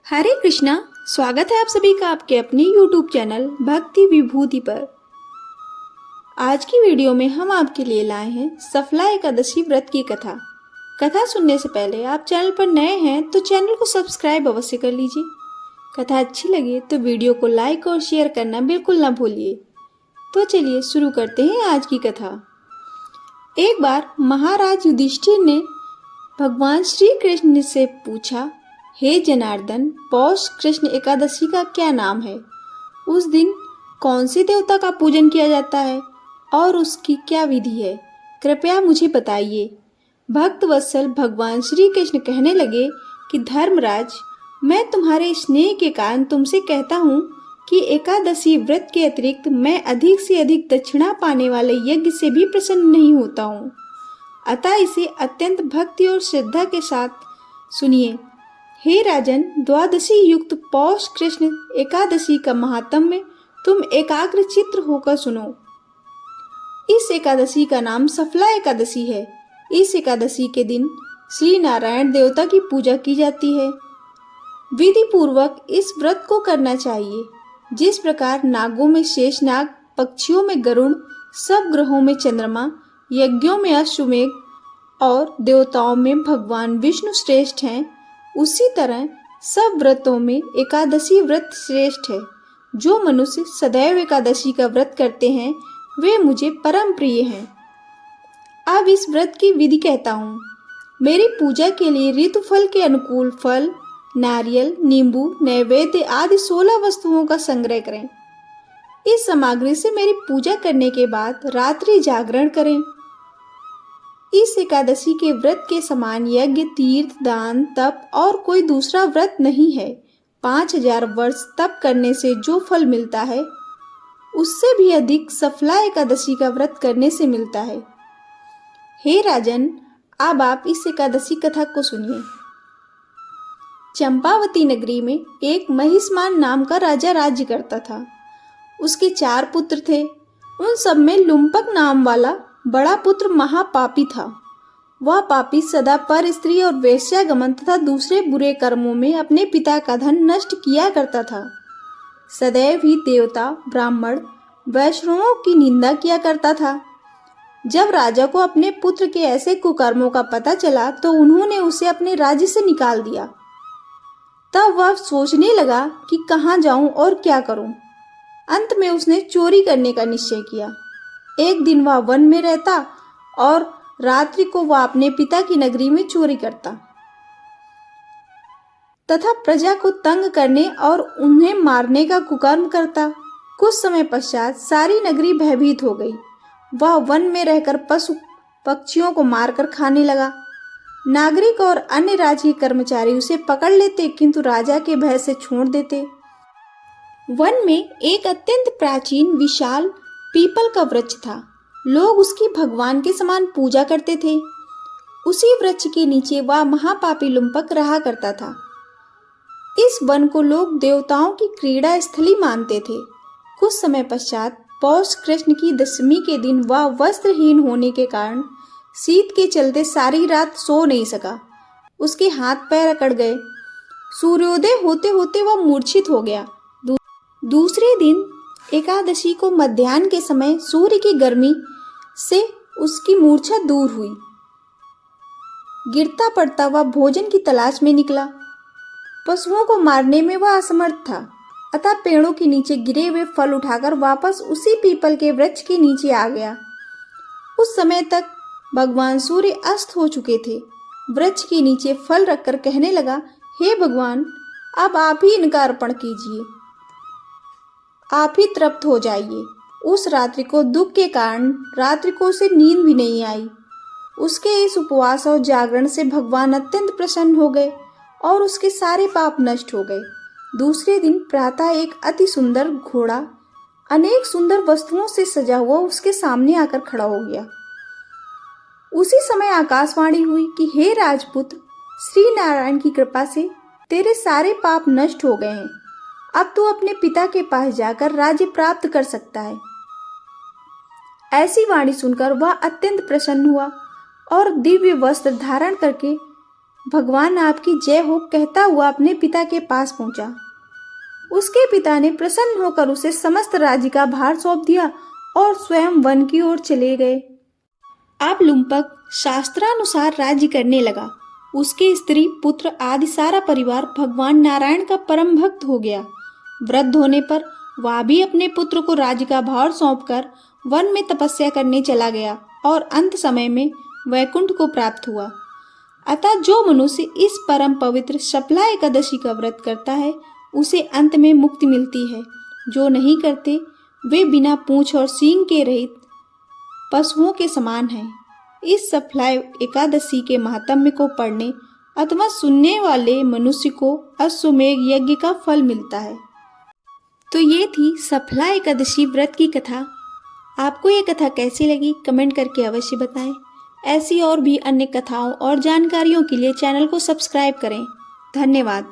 हरे कृष्णा। स्वागत है आप सभी का आपके अपने YouTube चैनल भक्ति विभूति पर। आज की वीडियो में हम आपके लिए लाए हैं सफला एकादशी व्रत की कथा। कथा सुनने से पहले आप चैनल पर नए हैं तो चैनल को सब्सक्राइब अवश्य कर लीजिए। कथा अच्छी लगे तो वीडियो को लाइक और शेयर करना बिल्कुल ना भूलिए। तो चलिए शुरू करते हैं आज की कथा। एक बार महाराज युधिष्ठिर ने भगवान श्री कृष्ण से पूछा, हे जनार्दन, पौष कृष्ण एकादशी का क्या नाम है? उस दिन कौन से देवता का पूजन किया जाता है और उसकी क्या विधि है? कृपया मुझे बताइए। भक्त वत्सल भगवान श्री कृष्ण कहने लगे कि धर्मराज, मैं तुम्हारे स्नेह के कारण तुमसे कहता हूँ कि एकादशी व्रत के अतिरिक्त मैं अधिक से अधिक दक्षिणा पाने वाले यज्ञ से भी प्रसन्न नहीं होता हूँ। अतः इसे अत्यंत भक्ति और श्रद्धा के साथ सुनिए। हे राजन, द्वादशी युक्त पौष कृष्ण एकादशी का महात्म्य तुम एकाग्र चित्त होकर सुनो। इस एकादशी का नाम सफला एकादशी है। इस एकादशी के दिन श्री नारायण देवता की पूजा की जाती है। विधि पूर्वक इस व्रत को करना चाहिए। जिस प्रकार नागों में शेषनाग, पक्षियों में गरुड़, सब ग्रहों में चंद्रमा, यज्ञों में अश्वमेघ और देवताओं में भगवान विष्णु श्रेष्ठ हैं, उसी तरह सब व्रतों में एकादशी व्रत श्रेष्ठ है। जो मनुष्य सदैव एकादशी का व्रत करते हैं वे मुझे परम प्रिय हैं। अब इस व्रत की विधि कहता हूँ। मेरी पूजा के लिए ऋतुफल के अनुकूल फल, नारियल, नींबू, नैवेद्य आदि 16 वस्तुओं का संग्रह करें। इस सामग्री से मेरी पूजा करने के बाद रात्रि जागरण करें। इस एकादशी के व्रत के समान यज्ञ, तीर्थ, दान, तप और कोई दूसरा व्रत नहीं है। 5000 वर्ष तप करने से जो फल मिलता है उससे भी अधिक सफला एकादशी का व्रत करने से मिलता है। हे राजन, अब आप इस एकादशी कथा को सुनिए। चंपावती नगरी में एक महिष्मान नाम का राजा राज्य करता था। उसके 4 पुत्र थे। उन सब में लुम्पक नाम वाला बड़ा पुत्र महापापी था। वह पापी सदा पर स्त्री और वेश्यागमन तथा दूसरे बुरे कर्मों में अपने पिता का धन नष्ट किया करता था। सदैव ही देवता, ब्राह्मण, वैष्णवों की निंदा किया करता था। जब राजा को अपने पुत्र के ऐसे कुकर्मों का पता चला तो उन्होंने उसे अपने राज्य से निकाल दिया। तब वह सोचने लगा कि कहाँ जाऊं और क्या करूं। अंत में उसने चोरी करने का निश्चय किया। एक दिन वह वन में रहता और रात्रि को वह अपने पिता की नगरी में चोरी करता तथा प्रजा को तंग करने और उन्हें मारने का कुकर्म करता। कुछ समय पश्चात सारी नगरी भयभीत हो गई। वह वन में रहकर पशु पक्षियों को मारकर खाने लगा। नागरिक और अन्य राज्य के कर्मचारी उसे पकड़ लेते किंतु राजा के भय से छोड़ देते। वन में एक अत्यंत प्राचीन विशाल पीपल का वृक्ष था। लोग उसकी भगवान के समान पूजा करते थे। उसी वृक्ष के नीचे वह महापापी लुम्पक रहा करता था। इस वन को लोग देवताओं की क्रीड़ा स्थली मानते थे। कुछ समय पश्चात पौष कृष्ण की दशमी के दिन वह वस्त्रहीन होने के कारण शीत के चलते सारी रात सो नहीं सका। उसके हाथ पैर अकड़ गए। सूर्योदय होते होते वह मूर्छित हो गया। दूसरे दिन एकादशी को मध्याह्न के समय सूर्य की गर्मी से उसकी मूर्छा दूर हुई। गिरता पड़ता वह भोजन की तलाश में निकला। पशुओं को मारने में वह असमर्थ था, अतः पेड़ों के नीचे गिरे हुए फल उठाकर वापस उसी पीपल के वृक्ष के नीचे आ गया। उस समय तक भगवान सूर्य अस्त हो चुके थे। वृक्ष के नीचे फल रखकर कहने लगा, हे भगवान, अब आप ही इनका अर्पण कीजिए। आप ही तृप्त हो जाइए। उस रात्रि को दुख के कारण रात्रि को उसे नींद भी नहीं आई। उसके इस उपवास और जागरण से भगवान अत्यंत प्रसन्न हो गए और उसके सारे पाप नष्ट हो गए। दूसरे दिन प्रातः एक अति सुंदर घोड़ा अनेक सुंदर वस्तुओं से सजा हुआ उसके सामने आकर खड़ा हो गया। उसी समय आकाशवाणी हुई कि हे राजपुत्र, श्री नारायण की कृपा से तेरे सारे पाप नष्ट हो गए हैं। अब तू अपने पिता के पास जाकर राज्य प्राप्त कर सकता है। ऐसी वाणी सुनकर वह अत्यंत प्रसन्न हुआ और दिव्य वस्त्र धारण करके भगवान आपकी जय हो कहता हुआ अपने पिता के पास पहुंचा। उसके पिता ने प्रसन्न होकर उसे समस्त राज्य का भार सौंप दिया और स्वयं वन की ओर चले गए। अब लुम्पक शास्त्रानुसार राज्य करने लगा। उसके स्त्री पुत्र आदि सारा परिवार भगवान नारायण का परम भक्त हो गया। वृद्ध होने पर वह भी अपने पुत्र को राज्य का भार सौंपकर वन में तपस्या करने चला गया और अंत समय में वैकुंठ को प्राप्त हुआ। अतः जो मनुष्य इस परम पवित्र शपला एकादशी का व्रत करता है उसे अंत में मुक्ति मिलती है। जो नहीं करते वे बिना पूंछ और सींग के रहित पशुओं के समान हैं। इस शपला एकादशी के महात्म्य को पढ़ने अथवा सुनने वाले मनुष्य को अश्वमेध यज्ञ का फल मिलता है। तो ये थी शपला एकादशी व्रत की कथा। आपको ये कथा कैसी लगी कमेंट करके अवश्य बताएं। ऐसी और भी अन्य कथाओं और जानकारियों के लिए चैनल को सब्सक्राइब करें। धन्यवाद।